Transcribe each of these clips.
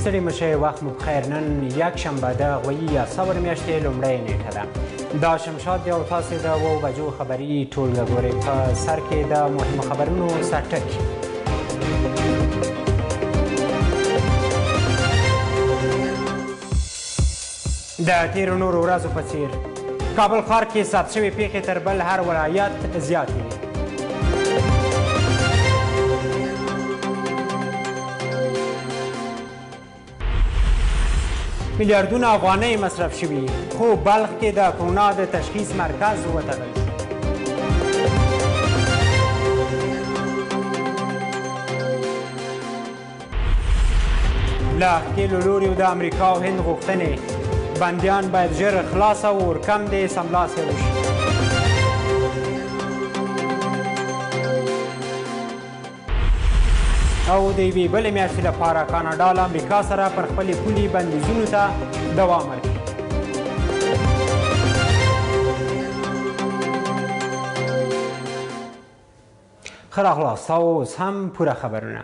ستړي مشئ وخت مو بخیر. نن یکشنبه د غویي یا صبر میاشتې لومړۍ نیټه ده. دا شمشاد دی او تاسې د 7 بجو خبري ټولګه ګورئ. په سر کې د مهمو خبرونو سرټکي. د تیرو نورو ورځو په څیر کابل ښار کې ثبت شوې پیښې تر بل هر ولایت زیاتې دي. میلیاردونه افغانۍ مصرف شوي خو بلخ کې د کرونا د تشخیص مرکز وتړل شو. له ښکېلو لوریو د امریکا او هند غوښتنې بندیان باید ژر خلاص او ورکم دې سملاسي وشي. او د یوې بلې میاشتې لپاره کاناډا له امریکا سره پر خپلې پولې بندیزونو ته دوام ورکوي. ښه راغلاست او اوس هم پوره خبرونه.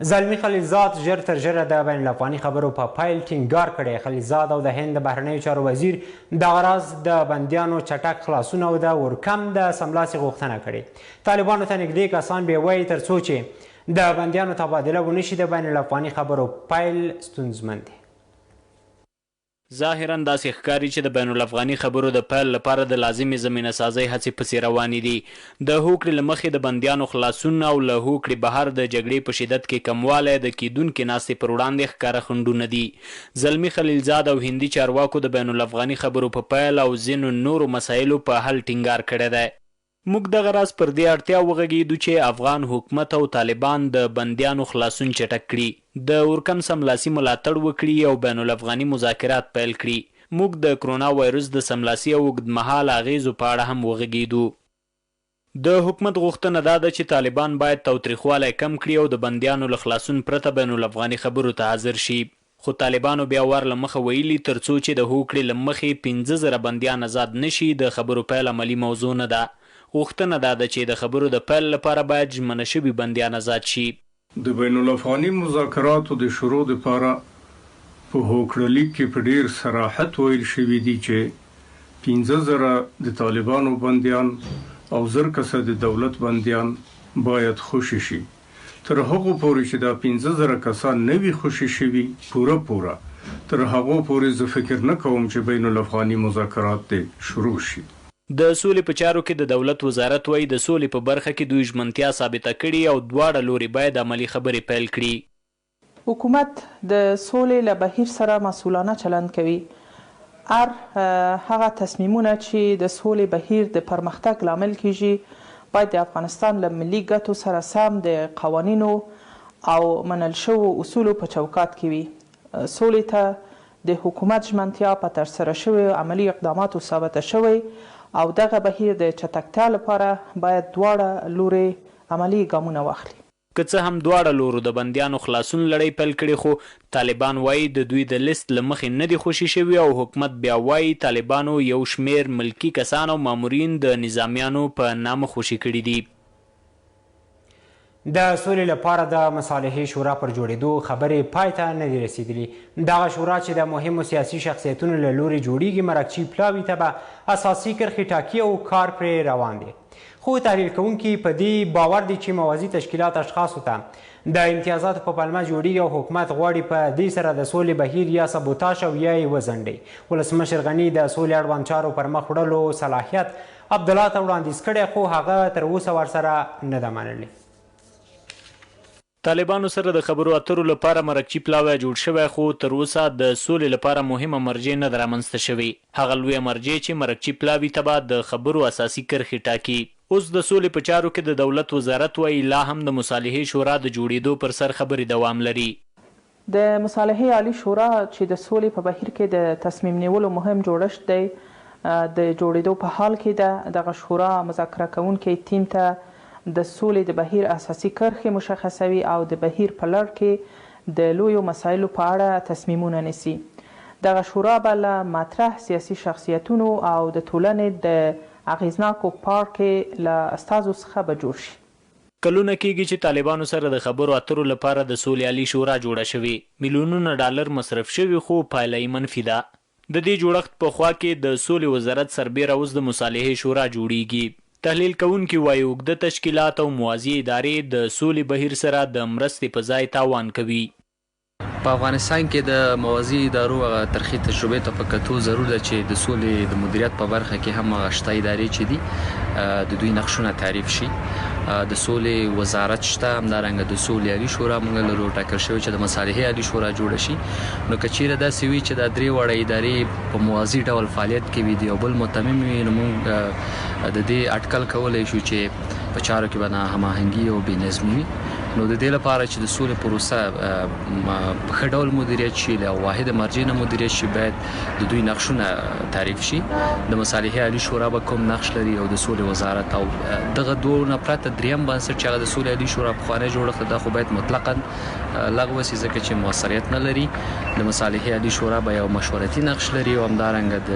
زلمي خلیلزاد ژر تر ژره د بین الافغاني خبرو په پیل ټینګار کړی. خلیلزاد او د هند د بهرنیو چارو وزیر دغه راز د بندیانو چټک خلاصون او د ورکم د سملاسي غوښتنه کړې. طالبانو ته نږدې کسان بې وایي تر څو چې د بندیانو تبادله ونشي د بین الافغاني خبرو پیل ستونزمن دی. ظاهرا داسې ښکاري چې د بین الافغاني خبرو د پیل لپاره د لازمې زمینه سازۍ هڅې پسې روانې دي. د هوکړې له مخې د بندیانو خلاصون او له هوکړې بهر د جګړې په شدت کې کموالی د کیدونکې ناستې پر وړاندې ښکاره خنډونه دي. زلمي خلیلزاد او هندي چارواکو د بین الافغاني خبرو په پیل او ځینو نورو مسایلو په حل ټینګار کړی دی. موږ دغه راز پر دې اړتیا وغږیدو چې افغان حکومت او طالبان د بندیانو خلاصون چټک کړي، د ورکم سملاسي ملاتړ وکړي او بین الافغاني مذاکرات پیل کړي. موږ د کرونا وایرس د سملاسي او اوږدمهاله اغیزو په اړه هم وغږیدو. د حکومت غوښتنه دا ده چې طالبان باید تاوتریخوالی کم کړي او د بندیانو له خلاصون پرته بین الافغاني خبرو ته حاضر شي. خو طالبانو بیا ور له مخه ویلي تر څو چې د هوکړې له مخې 15,000 بندیان آزاد نشي د خبرو پیل عملي موضوع نه ده. غوښتنه دا ده چې د خبرو د پیل لپاره باید ژمنه شوي بندیان آزاد شي. د بین الافغاني مذاکراتو د شروع لپاره په هوکړه‌لیک کې په ډیر صراحت ویل شوي دي چې 15,000 د طالبانو بندیان او 1000 کسه د دولت بندیان باید خوشي شي. تر هغو پورې چې دا 15,000 کسان نه وي خوشي شوي پوره تر هغو پورې زه فکر نه کوم چې بین الافغاني مذاکرات دې شروع شي. د سولې په چارو کې د دولت وزارت وایي د سولې په برخه کې دوی ژمنتیا ثابته کړي او دواړه لوري باید عملي خبرې پیل کړي. حکومت د سولې له بهیر سره مسؤلانه چلند کوي. هغه تصمیمونه چې د سولې بهیر د پرمختګ لامل کیږي باید د افغانستان له ملي ګټو سره سم د قوانینو او منل شوو اصولو په چوکاټ کې وي. سولې ته د حکومت ژمنتیا په ترسره شویو عملي اقداماتو ثابته شوی او دغه بهیر د چټکتیا لپاره باید دواړه لوري عملي ګامونه واخلي. که څه هم دواړه لورو د بندیانو خلاصون لړۍ پیل کړي خو طالبان وایي د دوی د لیست له مخې نه دي خوشي شوي او حکومت بیا وایي طالبانو یو شمیر ملکي کسان او مامورین د نظامیانو په نامه خوشي کړي دي. د سولې لپاره د مصالحې شورا پر جوړېدو خبرې پای ته نه دي رسېدلي. دغه شورا چې د مهمو سیاسي شخصیتونو له لورې جوړیږي مرکچي پلاوي ته به اساسي کرښې ټاکي او کار پرې روان دی. خو تحلیل کوونکي په دې باور دي چې موازي تشکیلات اشخاصو ته د امتیازاتو په پلمه جوړیږي او حکومت غواړي په دې سره د سولې بهیر یا سبوتاژ او یا یې وځنډي. ولسمشر غني د سولې اړوند چارو پر مخ وړلو صلاحیت عبدالله ته وړاندیز کړی خو هغه تر اوسه ورسره نه ده منلې. طالبانو سره د خبرو اترو لپاره مرکچي پلاوی جوړ شوی خو تر اوسه د سولې لپاره مهمه مرجع نه ده رامنځته شوې. هغه لویه مرجع چې مرکچي پلاوي ته به د خبرو اساسي کرښې ټاکي. اوس د سولې په چارو کې د دولت وزارت وایي لا هم د مصالحې شورا د جوړېدو پر سر خبرې دوام لري. د مصالحې عالی شورا چې د سولې په بهیر کې د تصمیم نیولو مهم جوړښت دی د جوړېدو په حال کې ده. دغه شورا مذاکره کوونکی ټیم ته د سولې د بهیر اساسي کرښې مشخصوي او د بهیر په لړ کې د لویو مسایلو په اړه تصمیمونه نیسي. دغه شورا به له مطرح سیاسي شخصیتونو او د ټولنې د اغیزناکو پاړکې له استازو څخه به جوړ شي. کلونه کېږي چې طالبانو سره د خبرو اترو لپاره د سولې عالي شورا جوړه شوې، میلیونونه ډالر مصرف شوي، خو پایله یې منفي ده. د دې جوړښت په خوا کې د سولې وزارت سربیره اوس د مصالحې شورا جوړیږي. تحلیل کوونکي وایي اوږده تشکیلات او موازي ادارې د سولې بهیر سره د مرستې په ځای تاوان کوي. په افغانستان کې د موازي ادارو ترخی تجربې ته په کتو ضرور ده چې د سولې د مدیریت په برخه کې هم هغه شته ادارې چې دي د دوی نقشونه تعریف شي. د سولې وزارت شته، همدارنګه د سولې عالي شورا موږ لرو ټاکل شوی چې د مصالحې عالي شورا جوړه شي. نو که چیرې داسې وي چې دا درې واړه ادارې په موازي ډول فعالیت کوي د یو بل متمم وي، نو موږ د دې اټکل کولی شو چې په چارو کې به ناهماهنګي او بې نظمي وي. نو د دې لپاره چې د سولې پروسه په ښه ډول مدیریت شي، له واحد مرجع نه مدیریت شي، باید د دوی نقشونه تعریف شي. د مصالحې عالي شورا به کوم نقش لري او د سولې وزارت، او دغه دوه نه پرته دریم بنسټ چې هغه د سولې عالي شورا پخوانی جوړښت دا خو باید مطلقاً لغوه شي، ځکه چې موثریت نه لري. د مصالحې عالي شورا به یو مشورتي نقش لري او همدارنګه د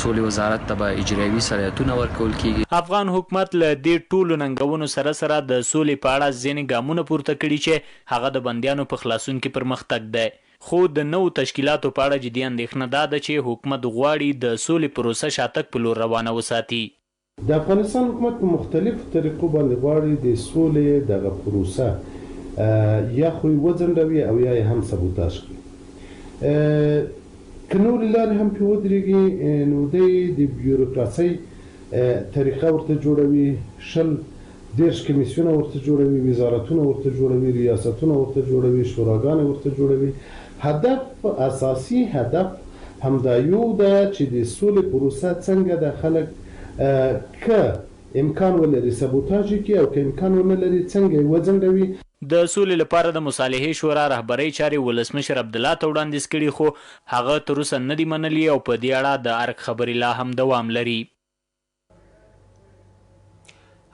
سولې وزارت ته به اجرایوي صلاحیتونه ورکول کیږي. افغان حکومت له دې ټولو ننګونو سره سره د سولې په اړه ځینې ګامونه پورته کړي چې هغه د بندیانو په خلاصون کې پرمختګ دی. خو د نوو تشکیلاتو په اړه جدي اندېښنه دا ده چې حکومت غواړي د سولې پروسه شاتګ په لور روانه وساتي. د افغانستان حکومت په مختلفو طریقو باندې غواړي د سولې دغه پروسه یا خو وځنډوي او یا هم سبوتاژ کړي. که نورې لارې هم پرې ودرېږي نو د بیوروکراسۍ طریقه ورته جوړوي، 10 کمیسیونه ورته جوړوي، وزارتونه ورته جوړوي، ریاستونه ورته جوړوي، شوراګانې ورته جوړوي. هدف، اساسي هدف همدا یو ده چې د سولې پروسه څنګه د خلک که امکان ولري سبوتاژ کړي او که امکان ونه لري څنګه یې وځنډوي. د سولې لپاره د مصالحې شورا رهبرۍ چارې ولسمشر عبدالله ته وړاندیز کړي، خو هغه تر اوسه نه دي منلي او په دې اړه د ارګ خبرې لا هم دوام لري.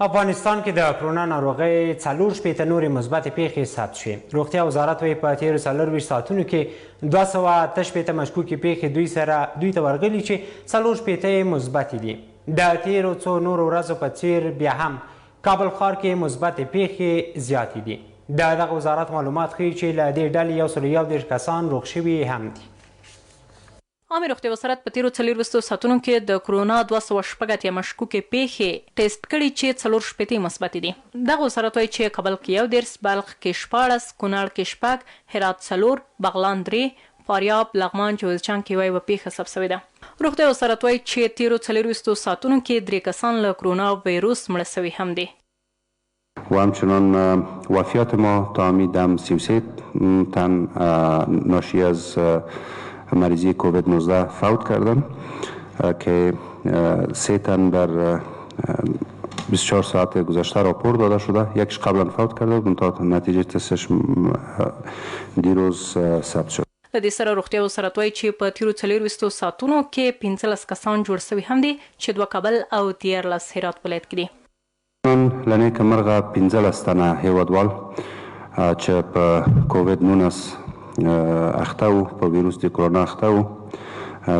افغانستان کې د کرونا ناروغۍ 4 نورې مثبتې پیښې ثبت شوې. روغتیا وزارت وایي په تېرو 24 ساعتونو کې 288 مشکوکې پیښې دوی ته ورغلي چې 4 مثبتې دي. د تېرو څو نورو ورځو په څېر بیا هم کابل ښار کې مثبتې پیښې زیاتې دي. د دغه وزارت معلومات ښیي چې له دې ډلې 111 کسان روغ شوي هم دي. عامې روغتیا وزارت په تېرو 24 ساعتونو کې د کرونا 286 مشکوکې پیښې ټیسټ کړي چې 4 مثبتې دي. دغه وزارت وایي چې کابل کې 11، بلخ کې 14، کونړ کې 6، هرات 4، بغلان 3، فاریاب، لغمان، جوزجان کې یوه پیښه ثبت شوې ده. روغتیا وزارت وایي چې تېرو 24 ساعتونو کې 3 کسان له کرونا ویروس مړه شوي هم دي. و همچنان وفیات ما تا دم 33 تن ناشی از مریضی کووید 19 فوت کردن که 3 تن در 24 ساعت گذشته راپور داده شده، یکیش قبلا فوت کرده بود منتها نتیجه تستش دیروز ثبت شد. له دې سره روغتیا وزارت وایي چې په تېرو 24 ساعتونو کې 15 کسان جوړ شوي هم دي چې 2 کابل او 13 هرات ولایت کې دي. نن له نیکه مرغه 15 تنه هیوادوال چې په کووید 19 اخته وو، په ویروس د کرونا اخته وو،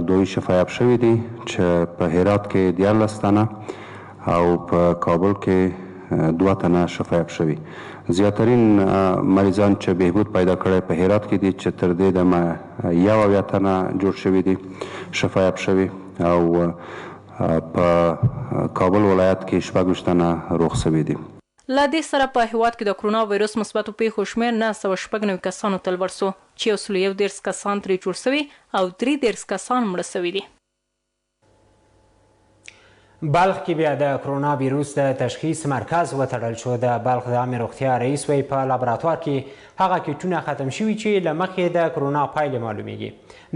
دوی شفایاب شوي دي چې په هرات کې 14 تنه او په کابل کې 2 تنه شفایاب شوي. زیاترین مریضان چې بهبود پیدا کړی په هرات کې دي چې تر دې دمه 11 تنه جوړ شوي دي شفایاب شوي، او په کابل ولایت کې 26 تنه روغ شوي دي. له دې سره په هیواد کې د کرونا ویروس مثبتو پیښو شمېر 996 کسانو ته لوړ شو چې 111 کسان ترې جوړ شوي او 13 کسان مړه شوي دي. بلخ کې بیا د کرونا ویروس د تشخیص مرکز وتړل شو. د بلخ د عامې روغتیا رئیس وایي په لابراتوار کې هغه کیټونه ختم شوي چې له مخکې د کرونا پایلې معلومیږي.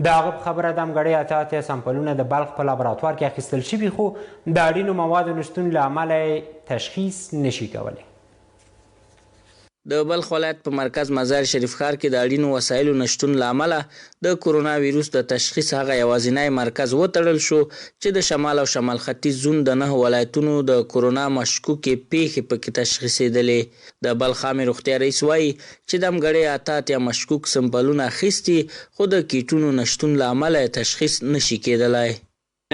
د هغه په خبره د همګړۍ 88 سمپلونه د بلخ په لابراتوار کې اخیستل شوي، خو د اړینو موادو نشتون له امله تشخیص نشي کولی. د بلخ ولایت په مرکز مزار شریف ښار کې د اړینو وسایلو نشتون له امله د کرونا ویروس د تشخیص هغه یوازینی مرکز وتړل شو چې د شمال او شمال ختیځ زون د 9 ولایتونو د کرونا مشکوکې پیښې پکې تشخیصېدلې. د بلخ عامې روغتیا رئیس وایي چې د همګړۍ 88 مشکوک سمپلونه اخیستي، خو د کیټونو نشتون له امله تشخیص نشي کېدلی.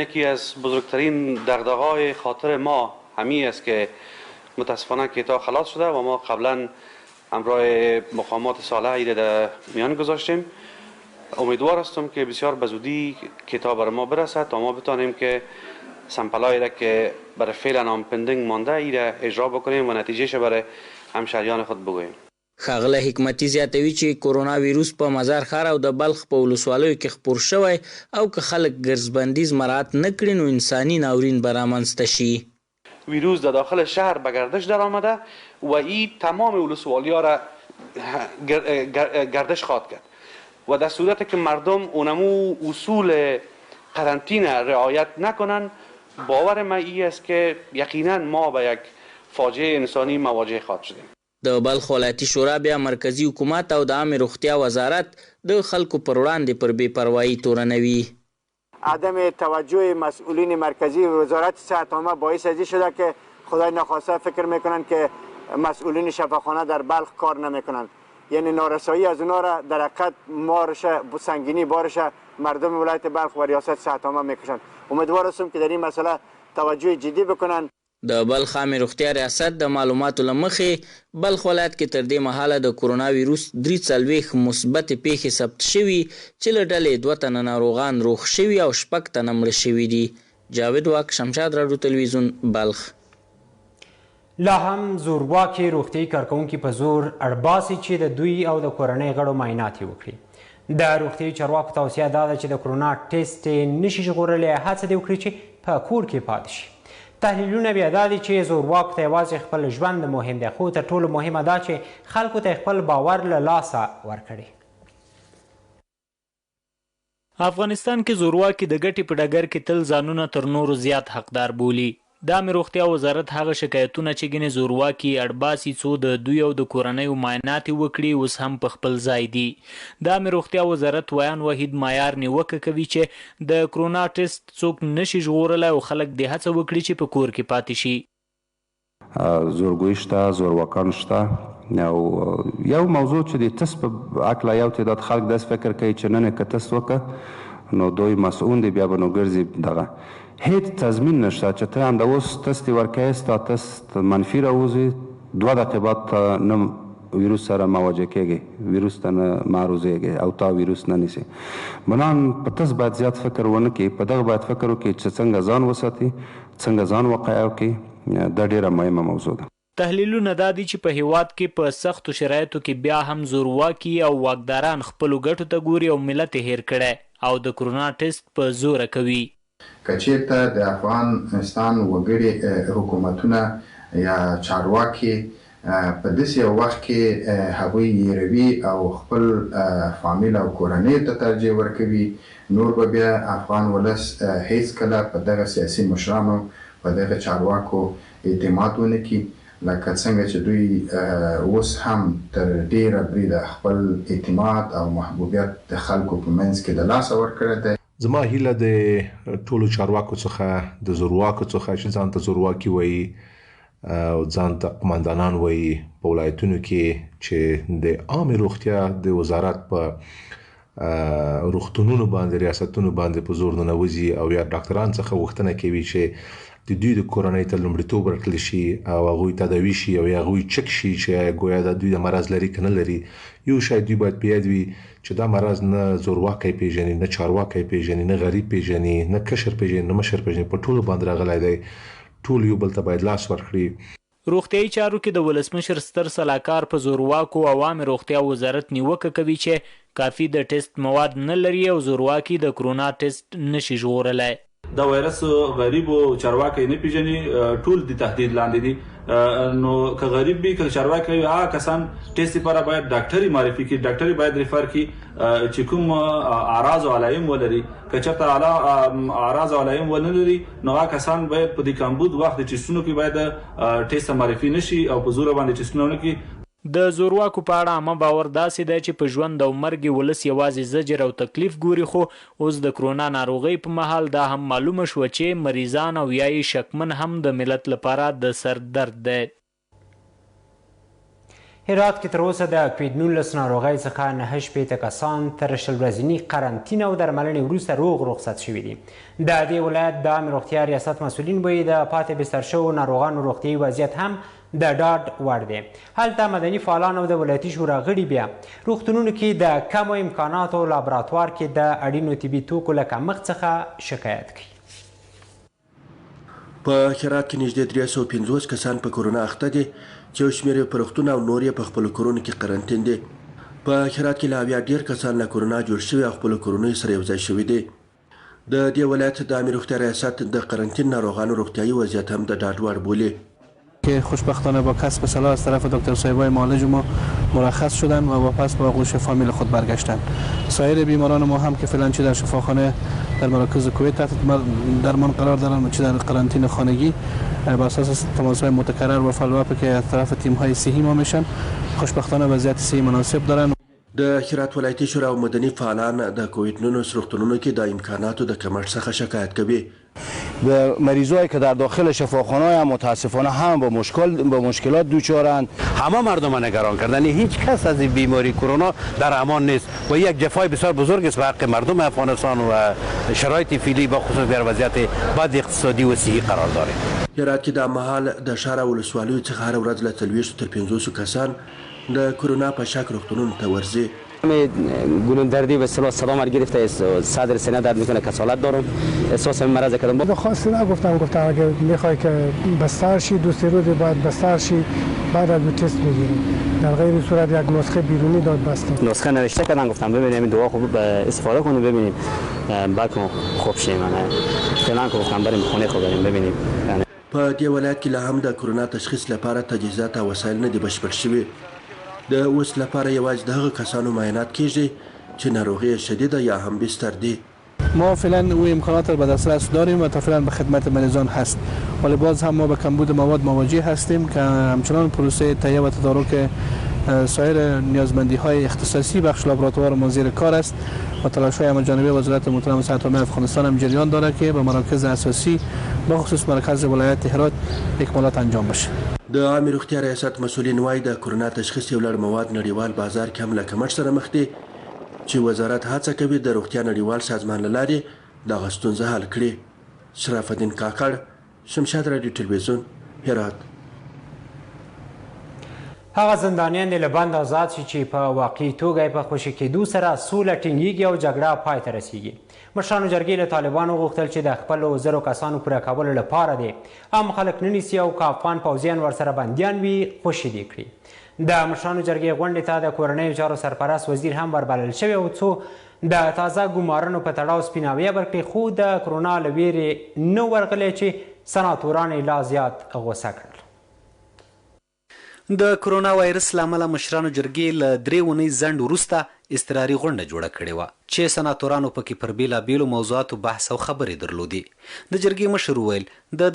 یکی از بزرگترین دغدغه‌های خاطر ما همین است که متاسفانه کیتا خلاص شده و ما قبلا همراه مقامات صالح ایره در میان گذاشتیم. امیدوار هستم که بسیار بزودی کتاب بر ما برسد تا ما بتانیم که سمپلایی را که برای فعلا هم پندینگ مانده ایره اجرا بکنیم و نتیجهش برای همشهریان خود بگوییم. ښاغلی حکمتي زیاتوي چې کورونا ویروس په مزار ښار او د بلخ په ولسوالیو کې خپور شوی او که خلک ګرځبندیز مراعات نه کړي نو انساني ناورین به رامنځته شي. ویروس در داخل شهر به گردش در آمده و این تمام ولسوالی‌ها را گردش خواهد کرد و در صورتی که مردم اونمو اصول قرنطینه رعایت نکنن باور من این است که یقینا ما به یک فاجعه انسانی مواجه خواهد شدیم. د بلخ ولایتي شورا بیا مرکزی حکومت او د عامه روغتیا وزارت د خلکو پر وړاندې پر بې پروایي تورنوي. عدم توجه مسئولین مرکزی وزارت صحت عامه باعث ازی شده که خدای نخواسته فکر میکنن که مسئولین شفاخانه در بلخ کار نمیکنن، یعنی نارسایی از اونا را در حقیقت مارش سنگینی بارش مردم ولایت بلخ و ریاست صحت عامه میکشن. امیدوار هستم که در این مسئله توجه جدی بکنن. د بلخ عامه روغتیا ریاست د معلوماتو له مخې بلخ ولایت کې تر دې مهاله د کورونا ویروس 43 مثبت پیښې ثبت شوي چې له ډلې 2 تنه ناروغان روغ شوي او 6 تنه مړه شوي دي. جاوید واک، شمشاد راډیو تلویزیون، بلخ. لا هم زورواکي روغتیایي کارکوونکي په زور اړباسي چې د دوی او د کورنۍ غړو معاینات یې وکړي. د روغتیایي چارواکو توصیه دا ده چې د کرونا ټیسټ نشي ژغورلی، هڅه دې وکړي چې په کور کې پاتې شي. تحلیلونه بیا دا دي چې زورواکو ته یوازې خپل ژوند مهم دی، خو تر ټولو مهمه دا چې خلکو ته خپل باور له لاسه ورکړي. افغانستان کې زورواکي د ګټې په ډګر کې تل ځانونه تر نورو زیات حقدار بولي. د عامه روغتیا وزارت هغه شکایتونه چې ګنې زورواکي اړباسي څو د دوی او د کورنیو معاینات یې وکړي اوس هم په خپل ځای دي. د عامه روغتیا وزارت ویان وحید معیار نیوکه کوي چې د کرونا ټیسټ څوک نشي ژغورلی او خلک دې هڅه وکړي چې په کور کې پاتې شي. زورګویي شته، زورواکان شته او یو موضوع چې د ټیسټ په هکله یو تعداد خلک داسې فکر کوي چې نن یې که ټیسټ وکړه نو دوی مسؤول دي، بیا به نو ګرځي دغه هیڅ تضمین نشته چې ته هم د اوس ټسټ یې ورکوې ستا ټسټ منفي راوځي 2 دقیقې بعد نه ویروس سره مواجه کېږي، ویروس ته نه معرضېږي او تا ویروس نه نیسي. بنان په ټسټ باید زیات فکر ونه کړي، په دغه باید فکر وکړي چې څنګه ځان وساتي، څنګه ځان وقایه وکړي. دا ډېره مهمه موضوع ده. تحلیلونه دا دي چې په هیواد کې په سختو شرایطو کې بیا هم زورواکي او واکداران خپلو ګټو ته ګوري او ملت یې هیر کړی او د کرونا ټیسټ په زوره کوي. که چېرته د افغانستان وګړي حکومتونه یا چارواکي په داسې یو وخت کې هغوی هیروي او خپل فامیل او کورنۍ ته ترجیح ورکوي، نور به بیا افغان ولس هیڅکله په دغه سیاسي مشرانو په دغه چارواکو اعتماد ونه کړي، لکه څنګه چې دوی اوس هم تر ډیره بریده خپل اعتماد او محبوبیت د خلکو په منځ کې د لاسه ورکړی دی. زما هیله د ټولو چارواکو څخه د زورواکو څخه چې ځان ته زورواکي وایي او ځان ته قماندانان وایي په ولایتونو کې چې د عامه روغتیا د وزارت په روغتونونو باندې ریاستونو باندې په زور ننوځي او یا ډاکټران څخه غوښتنه کوي چې د دوی د کورنۍ ته لومړیتوب ورکړل شي او هغوی تداوي شي او هغوی چک شي چې ګویا د دوی د مرض لري که نه لري. یو شاید دوی باید په یاد وي چې دا مرض نه زورواکی پیژني، نه چارواکی پیژني، نه غریب پیژني، نه کشر پیژني، نه مشر پیژني، په ټولو باندې راغلی دی. ټول یو بل ته باید لاس ورکړي. روغتیایي چارو کې د ولسمشر ستر سلاکار په زورواکو او عامه روغتیا وزارت نیوکه کوي چې کافي د ټیسټ مواد نه لري او زورواکي د کرونا ټیسټ نشي ژغورلی. دا وایرس غریب او چارواکی نه پیژني، ټول د تهدید لاندې دي. نو که غریب وي که چارواکی وي هغه کسان ټیسټ لپاره باید ډاکټري معرفي کړي، ډاکټري باید ریفر کړي چې کوم اعراض او علایم ولري. که چېرته اعراض او علایم ونه لري نو هغه کسان باید په دې کمبود وخت د ټیسټونو کې باید ټیسټ معرفي نشي او په زوره باندې ټیسټونه ونه کړي. د زورواکو په اړه عامه باور داسې دی چې په ژوند او مرګ ولس یوازې زجر او تکلیف ګوري، خو اوس د کرونا ناروغۍ په مهال دا هم معلومه شوه چې مریضان او یا یې شکمن هم د ملت لپاره د سر درد دی. هرات کې تر اوسه د کووید-19 ناروغۍ څخه 9 کسان تر 20 ورځني قرنطینه او درملنې وروسته روغ رخصت شوي دي. د دې ولایت د عامه روغتیا ریاست مسؤلین وایي د پاتې بستر شوو ناروغانو روغتیایي وضعیت هم د ډاډ وړ دی. هلته مدني فعالان او د ولایتي شورا غړي بیا روغتونونو کې د کمو امکاناتو لابراتوار کې د اړینو طبي توکو له کمښت څخه شکایت کوي. په هرات کې نږدې 350 کسان په کورونا اخته دي چې یو شمېر یې په روغتون او نور یې په خپلو کورونو کې قرنطین دي. په هرات کې لا بیا ډېر کسان له کورونا جوړ شوي او خپلو کورونو سره یوځای شوي دي. د دې ولایت د عامې روغتیا ریاست د قرنطین ناروغانو روغتیایي وضعیت هم د ډاډ وړ بولي که خوشبختانه با کسب صلاح از طرف دکتر صاحبای معالج ما مرخص شدن و واپس به آغوش فامیل خود برگشتن. سایر بیماران ما هم که فعلا چه در شفاخانه در مراکز کویت تحت درمان قرار دارن و چه در قرنطین خانگی بر اساس تماس‌های متکرر و فالوآپ که از طرف تیم‌های صحی ما میشن خوشبختانه وضعیت صحی مناسب دارن. د هرات ولایتي شورا او مدني فعالان د کووید 19 روغتونونو کې د امکاناتو د کمښت څخه شکایت کوي. و مریضایی که در داخل شفاخانه هم متاسفانه هم با مشکلات دوچارند. همه مردم نگران کردن. هیچ کس از این بیماری کرونا در امان نیست و یک جفای بسیار بزرگ است به حق مردم افغانستان و شرایط فعلی با خصوص در وضعیت بد اقتصادی و صحی قرار دارد. هرات کې د مهال د ښار او ولسوالیو څخه هره ورځ له 40 تر 50 کسان د کرونا په شک روغتونونو ته ورځي. گلون دردی به اصطلاح صدام گرفته صدر سینه درد میکنه کسالت دارم احساس این مرض کردم. به خاصی نگفتم اگه میخوای که بستر شی 2-3 روز باید بستر شی بعد از تست میگیریم در غیر صورت یک نسخه بیرونی داد بستن. نسخه نوشته کردن گفتم ببینیم دوا خوب استفاده کنیم ببینیم بعد خوب شیم. فعلا گفتم بریم خونه خود بریم ببینیم. په دې ولایت کې لا هم د کرونا تشخیص لپاره تجهیزات او وسایل نه دي بشپړ شوي. د اوس لپاره یوازې د هغه کسانو معاینات کیږي چې ناروغي شدیده یا هم بستر دي. ما فعلا او امکانات رو به دسترس داریم و تا فعلا به خدمت مریضان هست ولی باز هم ما به کمبود مواد مواجه هستیم که همچنان پروسه تهیه و تدارک سایر نیازمندی های اختصاصی بخش لابراتوار ما زیر کار است و تلاش های همه‌جانبه وزارت محترم صحت عامه افغانستان هم جریان داره که به مراکز اساسی به خصوص مرکز ولایت هرات اکمالات انجام بشه. د عامې روغتیا ریاست مسؤلین وایي د کرونا تشخیص یو لړ مواد نړیوال بازار کې هم له کمښت سره مخ دي چې وزارت هڅه کوي د روغتیا نړیوال سازمان له لارې دغه ستونزه حل کړي. شرف الدین کاکړ، شمشاد راډیو تلویزیون، هرات. هغه زندانیان له بند آزاد شي چې په واقعي توګه په خوشي کېدو سره سوله ټینګیږي او جګړه پای ته رسیږي. مشرانو جرګې له طالبانو غوښتل چې د خپلو 1000 کسانو پوره کولو لپاره دی عام خلک نه نیسي او که افغان پوځیان ورسره بندیان وي خوشي دې کړي. د مشرانو جرګې غونډې ته د کورنیو چارو سرپرست وزیر هم وربلل شوی او څو د تازه ګمارنو په تړاو سپیناویه ورکړي خو د کرونا له ویرې نه ورغلی چې سناتوران یې لا زیات غوسه کړل. د کرونا وایرس له امله مشرانو جرګې له 3 اونۍ ځنډ وروسته اضطراري غونډه جوړه کړې وه چې سناتورانو پکې پر بېلابېلو موضوعاتو بحث او خبرې درلودې. د جرګې مشر وویل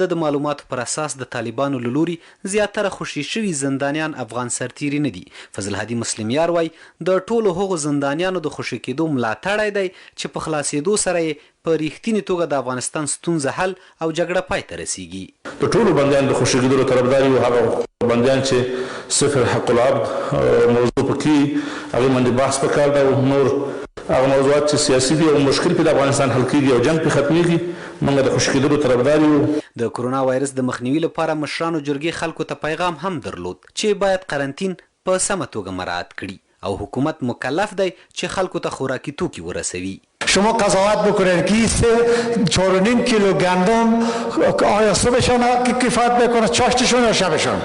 د معلوماتو پر اساس د طالبانو له لوري زیاتره خوشي شوي زندانیان افغان سرتیري نه دي. فضل هادي مسلمیار وایي د ټولو هغو زندانیانو د خوشي کېدو ملاتړی دی چې په خلاصېدو سره یې په ریښتینې توګه د افغانستان ستونزه حل او جګړه پای ته رسیږي. د ټولو بندیانو د خوشي کېدلو طرفدار یو هغه بندیان چې صفر حق العبد موضوع پکې هغې باندې بحث پکار ده او نور هغه موضوعات چې سیاسي دي او مشکل په افغانستان حل کېږي او جنګ پې ختمېږي موږ د خوشي کېدلو طرفدار یو. د کرونا وایرس د مخنیوي لپاره مشرانو جرګې خلکو ته پیغام هم درلود چې باید قرنطین په سمه توګه مراعات کړي او حکومت مکلف دی چې خلکو ته خوراکي توکي ورسوي. شما قضاوت بکنید که 4.5 کیلو گندم آیا صبحشان کفایت میکنه چاشتشون یا شبشان؟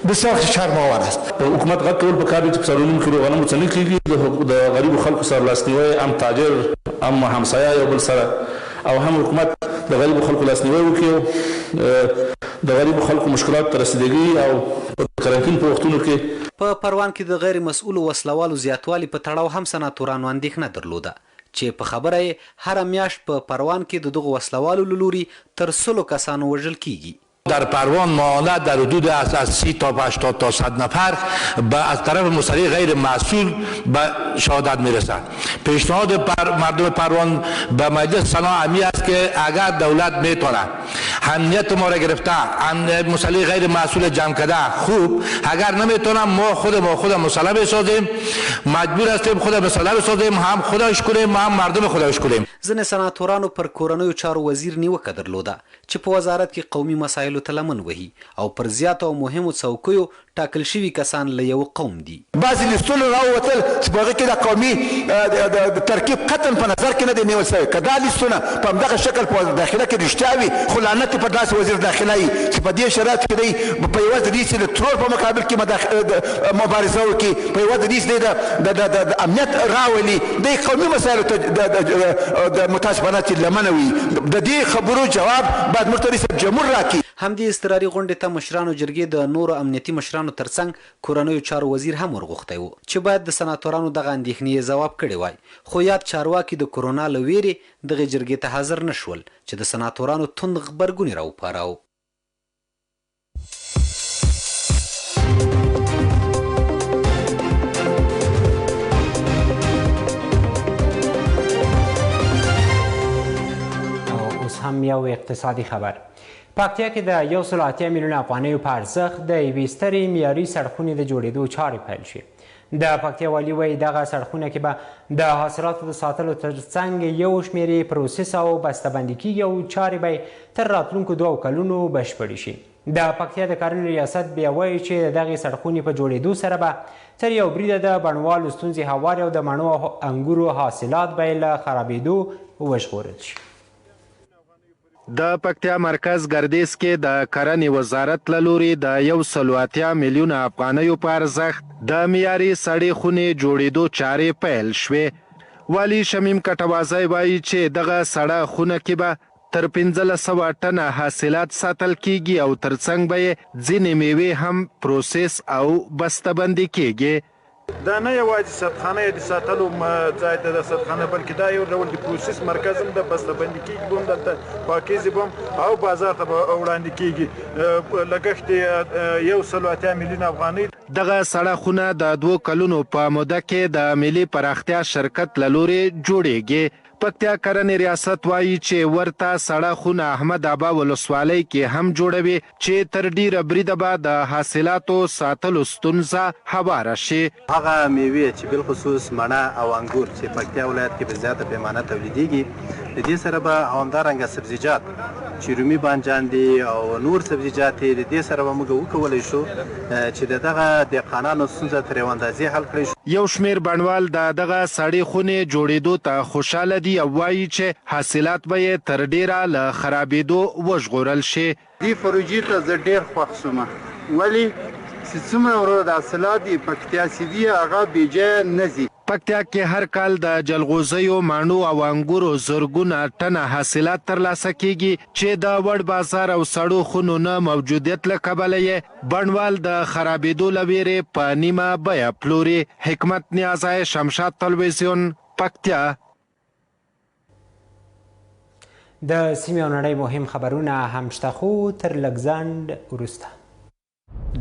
بسیار شرم‌آور است. حکومت غږ کول پکار دی چې په 4.5 کیلو غنمو څه نه کېږي. د غریبو خلکو سره لاسنیوی هم تاجر هم همسایه یو بل سره او هم حکومت د غریبو خلکو لاسنیوی وکړي د غریبو خلکو مشکلات ته رسیدګي او په قرنطین په وختونو کې په پروان کې د غیر مسؤلو وسلوالو زیاتوالي په تړاو هم سناتورانو اندېښنه درلوده چې په خبره یې هره میاشت په پروان کې د دغو وسلوالو له لوري تر 100 کسانو وژل کیږي. در پروان معاونت در حدود از 30 تا 80 تا 100 نفر از طرف مصری غیر مسئول به شهادت میرسند. پیشنهاد مردم پروان به مجلس سنا امی است که اگر دولت میتونه امنیت ما را گرفته، مسئله غیر مسئول جمع کرده. خوب اگر نمیتونم ما خود مسئله بسازیم، مجبور هستیم خود مسئله بسازیم، هم خودش کنیم هم مردم خودش کنیم. ځینې سناتورانو پر کورنیو چارو وزیر نیوکه درلوده چې په وزارت کې قومي مسایلو ته لمن وهي او پر زیاتو او مهمو څوکیو ټاکل شوي کسان له یو قوم دي. بعضې لیستونه راووتل چې په هغه کې د قومي ترکیب قطعا په نظر کې نه دی نیول شوی. که دا لیستونه په همدغه شکل په داخله کې رښتیا وي، خو لعنت یې په داسې وزیر داخله وي چې په دې شرایطو کې دی په یوازې د دې چې د ترور په مقابل کې مبارزه وکړي، په یوازې د دې چې دی د امنیت راولي، دی قومي مسایلو ته د متاسفانه چې لمنه وي. د دې خبرو جواب باید موږ ته رئیس جمهور راکړي. همدې اضطراري غونډې ته مشرانو جرګې د نورو امنیتي مشرانو ترڅنګ کورنیو چارو وزیر هم ورغوښتی و چې باید د سناتورانو دغه اندېښنې ځواب کړی وای، خو یاد چارواکي د کرونا له ویرې دغې جرګې ته حاضر نه شول چې د سناتورانو توند غبرګون یې راوپاراوه. هم یو اقتصادي خبر. پکتیا کې د 1.8 میلیونه افغانیو په ارزښت د یوې سترې معیاري سړکونې د جوړېدو چارې پیل شوې. د پکتیا والي وایي دغه سړکونه کې به د حاصلاتو د ساتلو ترڅنګ یو شمېر پروسس او بسته‌بندي کېږي او چارې به تر راتلونکو 2 کلونو بشپړې شي. د پکتیا د کرنې ریاست بیا وایي چې د دغې سړکونې په جوړېدو سره به تر یو بریده د بڼوالو ستونزې هوارې او د مڼو او انګورو حاصلات به یې له خرابېدو وژغورل شي. د پکتیا مرکز ګردیز کې د کرنې وزارت له لوري د 1.8 میلیونه افغانیو په ارزښت د معیاري سړې خونې جوړېدو چارې پیل شوې. والي شمیم کټوازی وایي چې دغه سړه خونه کې به تر 1500 ټنه حاصلات ساتل کیږي او ترڅنګ به یې ځینې میوې هم پروسس او بسته‌بندي کیږي. دا نه یوازې ساتخانه د ساتلو ځای ته د ساتخانه بلکې دا یو ډول د پروسس مرکز هم د بسته‌بندي کېږي به هم دلته پاکیزې به هم او بازار ته به وړاندې کېږي. لګښت یې 1.8 میلیونه افغانۍ. دغه سړه خونه د 2 کلونو په موده کې د ملي پراختیا شرکت له لوري جوړیږي. پکتیا کرنې ریاست وایي چې ورته سړه خونه احمد ابا ولسوالۍ کې هم جوړوي چې تر ډیره بریده به د حاصلاتو ساتلو ستونزه هواره شي. هغه میوې چې بالخصوص مڼه او انګور چې پکتیا ولایت کې په زیاته پیمانه تولیدېږي، د دې سره به همدارنګه سبزیجات چې رومي بانجان دي او نور سبزیجات دي، د دې سره به موږ وکولی شو چې دغه دهقانانو ستونزه تر یوه اندازې حل کړی شو. یو شمېر بڼوال د دغه سړې خونې جوړېدو ته خوشحاله دي او وایي چې حاصلات به یې تر ډیره له خرابېدو وژغورل شي. دې پروژې ته زه ډېر خوښ شوم، ولې چې څومره ورو د حاصلات دي پکتیا چې دي هغه بېجایه نه ځي. پکتیا کې هر کال د جلغوزیو، مڼو او انګورو زرګونه ټنه حاصلات ترلاسه کیږي چې د وړ بازار او سړو خونو نه موجودیت له کبله یې بڼوال د خرابېدو له ویرې په نیمه بیه پلوري. حکمت نیازی، شمشاد تلویزیون، پکتیا. د سیمې او نړۍ مهم خبرونه هم شته خو تر لږ ځنډ وروسته.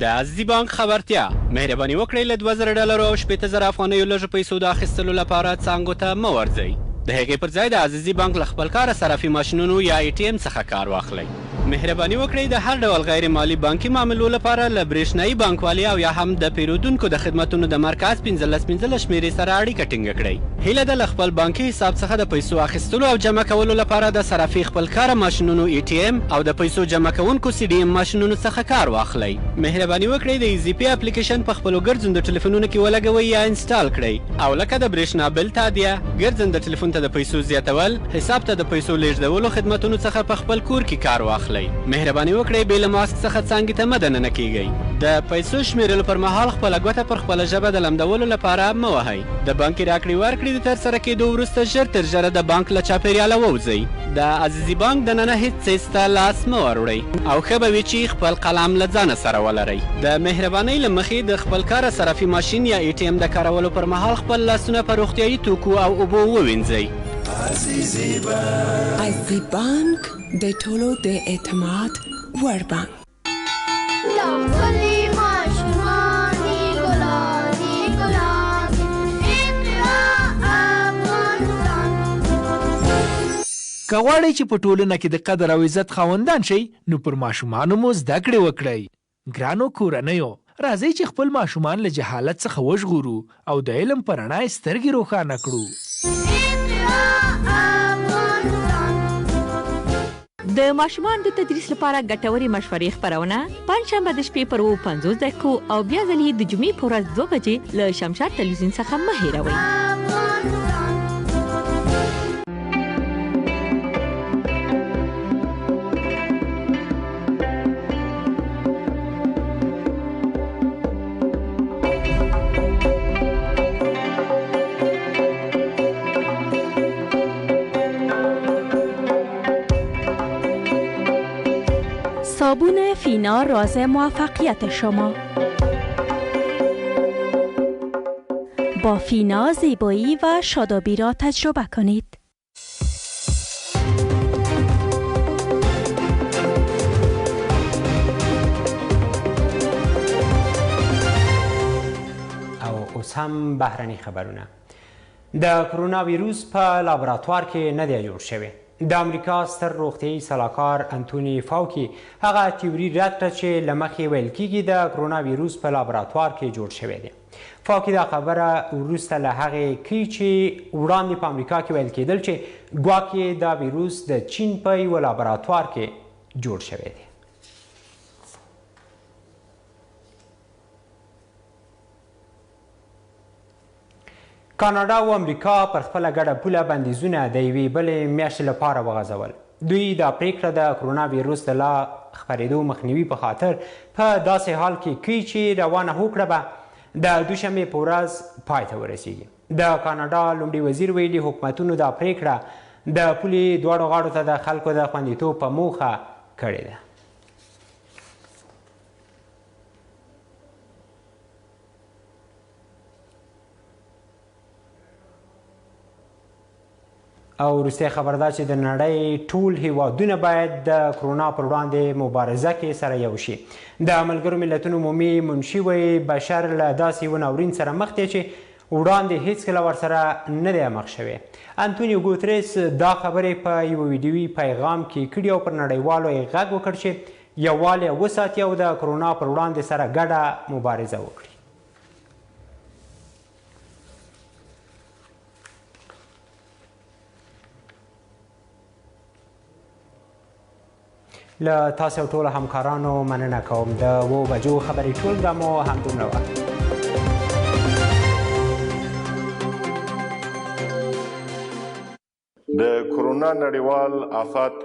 د عزیزي بانک خبرتیا: مهرباني وکړئ له $2000 او 80,000 افغانیو لږ پیسو د اخیستلو لپاره څانګو ته مه ورځئ. د هغې پر ځای د عزیزي بانک له خپل کاره صرافي ماشینونو یا ATM څخه کار واخلئ. مهرباني وکړئ د هر ډول غیر مالي بانکي معاملو لپاره له برېښنایي بانکوالي او یا هم د پیرودونکو د خدمتونو د مرکز 1515 شمېرې سره اړیکه ټینګه کړئ. هیله ده له خپل بانکي حساب څخه د پیسو اخیستلو او جمع کولو لپاره د صرافي خپل کاره ماشینونو ATM او د پیسو جمع کوونکو CDM ماشینونو څخه کار واخلئ. مهرباني وکړئ د EasyPay اپلیکیشن په خپلو ګرځندو ټلیفونونو کې ولګوئ یا انسټال کړئ او لکه د برېښنا بل تادیه، ګرځنده ټلیفون ته د پیسو زیاتول، حساب ته د پیسو لیږدولو خدمتونو څخه په خپل کور کې کار واخلئ. مهرباني وکړئ بې له ماسک څخه څانګې ته مه دننه کیږئ. د پیسو شمیرلو پر مهال خپله ګوته پر خپله ژبه د لمدولو لپاره مه وهئ. د بانکي راکړې ورکړې د ترسره کېدو وروسته ژر تر ژره د بانک له چاپېریاله ووځئ. د عزیزي بانک دننه هیڅ څیز ته لاس مه وروړئ او ښه به وي چې خپل قلم له ځانه سره ولرئ. د مهربانۍ له مخې د خپل کاره صرافي ماشین یا ATM د کارولو پر مهال خپل لاسونه په روغتیایي توکو او اوبو ووینځئ. عزیزي بانک د ټولو د اعتماد وړ بانک. که غواړئ چې په ټولنه کې د قدر او عزت خاوندان شئ نو پر ماشومانو مو زده کړې وکړئ. ګرانو کورنیو، راځئ چې خپل ماشومان له جهالت څخه وژغورو او د علم په رڼا یې سترګې روښانه کړو. د ماشومان د تدریس لپاره ګټورې مشورې خپرونه پنجشنبه د شپې پر 50 دقیقو او بیا ځلې د جمعې په ورځ 2 بجې له شمشاد تلویزیون څخه مه هېروئ. صابون فینا راز موفقیت شما. با فینا زیبایی و شادابی را تجربه کنید. او اوس هم بهرني خبرونه. د کرونا ویروس په لابراتوار کې نه دی جوړ شوی. د امریکا ستر روغتیایي سلاکار انتوني فاوکي هغه تیوري رد کړه چې له مخکې ویل کېږي د کرونا ویروس په لابراتوار کې جوړ شوی دی. فاوکي دا خبره وروسته له هغې کوي چې وړاندې په امریکا کې ویل کېدل چې ګواکې دا ویروس د چین په یوه لابراتوار کې جوړ شوی دی. کاناډا او امریکا پر خپله ګډه پوله بندیزونه د یوې بلې میاشتې لپاره وغځول. دوی دا پریکړه د کرونا ویروس د لا خپرېدو مخنیوي په خاطر په داسې حال کې کوي چې روانه هوکړه به د دوشنبې په ورځ پای ته ورسیږي. د کاناډا لومړي وزیر ویلي حکومتونو دا پریکړه د پولې دواړو غاړو ته د خلکو د خوندیتوب په موخه کړې ده. او وروستی خبر دا چې د نړۍ ټول هیوادونه باید د کرونا پر وړاندې مبارزه کې سره یو شي. د ملګرو ملتونو عمومي منشي وایي بشر له داسې یوه ناورین سره مخ دی چې وړاندې هیڅکله ورسره نه دی مخ شوی. انتونیو ګوتریس دا خبرې په یوه ویډیوي پیغام کې کړي او پر نړیوالو یې غږ وکړ چې یووالی وساتي او د کرونا پر وړاندې سره ګډه مبارزه وکړي. له تاسو ټولو همکارانو مننه کوم. د 2 بجو خبرې ټولګه مو همدومره وه. د کرونا نړیوال آفات